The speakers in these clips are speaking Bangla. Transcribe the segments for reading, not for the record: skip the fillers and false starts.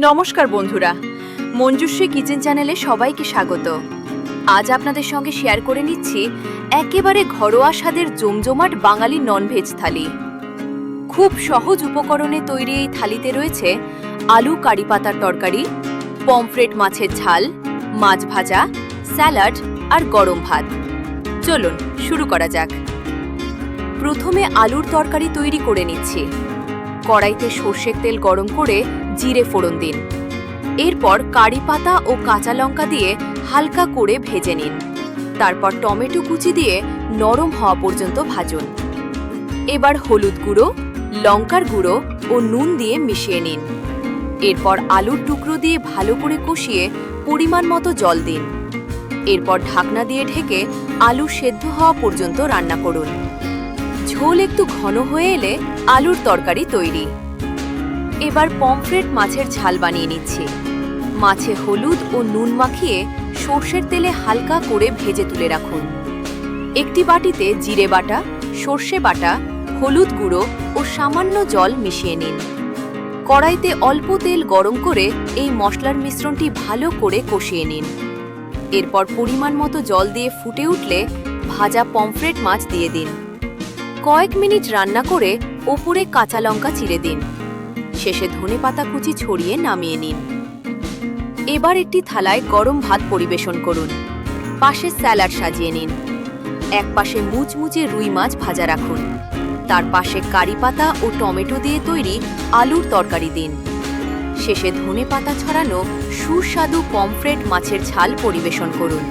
নমস্কার বন্ধুরা, মঞ্জুশ্রী কিচেন চ্যানেলে সবাইকে স্বাগত। আজ আপনাদের সঙ্গে শেয়ার করে নিচ্ছি একেবারে ঘরোয়া স্বাদের জমজমাট বাঙালি ননভেজ থালি। খুব সহজ উপকরণে তৈরি এই থালিতে রয়েছে আলু কারি পাতার তরকারি, পমফ্রেট মাছের ঝাল, মাছ ভাজা, স্যালাড আর গরম ভাত। চলুন শুরু করা যাক। প্রথমে আলুর তরকারি তৈরি করে নিচ্ছি। কড়াইতে সর্ষের তেল গরম করে জিরে ফোড়ন দিন। এরপর কারি পাতা ও কাঁচা লঙ্কা দিয়ে হালকা করে ভেজে নিন। তারপর টমেটো কুচি দিয়ে নরম হওয়া পর্যন্ত ভাজুন। এবার হলুদ গুঁড়ো, লঙ্কার গুঁড়ো ও নুন দিয়ে মিশিয়ে নিন। এরপর আলুর টুকরো দিয়ে ভালো করে কষিয়ে পরিমাণ মতো জল দিন। এরপর ঢাকনা দিয়ে ঢেকে আলু সেদ্ধ হওয়া পর্যন্ত রান্না করুন। ঝোল একটু ঘন হয়ে এলে আলুর তরকারি তৈরি। এবার পমফ্রেট মাছের ঝাল বানিয়ে নিচ্ছি। মাছে হলুদ ও নুন মাখিয়ে সর্ষের তেলে হালকা করে ভেজে তুলে রাখুন। একটি বাটিতে জিরে বাটা, সর্ষে বাটা, হলুদ গুঁড়ো ও সামান্য জল মিশিয়ে নিন। কড়াইতে অল্প তেল গরম করে এই মশলার মিশ্রণটি ভালো করে কষিয়ে নিন। এরপর পরিমাণ মতো জল দিয়ে ফুটে উঠলে ভাজা পমফ্রেট মাছ দিয়ে দিন। কয়েক মিনিট রান্না করে ওপরে কাঁচা লঙ্কা চিড়ে দিন। শেষে ধনেপাতা কুচি ছড়িয়ে নামিয়ে নিন। এবার একটি থালায় গরম ভাত পরিবেশন করুন। পাশে স্যালাড সাজিয়ে নিন। এক পাশে মুচমুচে রুই মাছ ভাজা রাখুন। তার পাশে কারি পাতা ও টমেটো দিয়ে তৈরি আলুর তরকারি দিন। শেষে ধনেপাতা ছড়ানো সুস্বাদু পমফ্রেট মাছের ঝাল পরিবেশন করুন।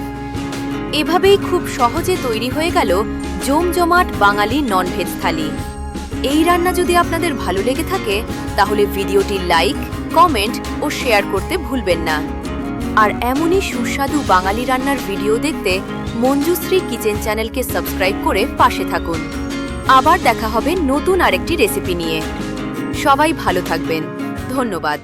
এভাবেই খুব সহজে তৈরি হয়ে গেল জমজমাট বাঙালি ননভেজ থালি। এই রান্না যদি আপনাদের ভালো লেগে থাকে তাহলে ভিডিওটি লাইক, কমেন্ট ও শেয়ার করতে ভুলবেন না। আর এমনই সুস্বাদু বাঙালি রান্নার ভিডিও দেখতে মঞ্জুশ্রী কিচেন চ্যানেলকে সাবস্ক্রাইব করে পাশে থাকুন। আবার দেখা হবে নতুন আরেকটি রেসিপি নিয়ে। সবাই ভালো থাকবেন। ধন্যবাদ।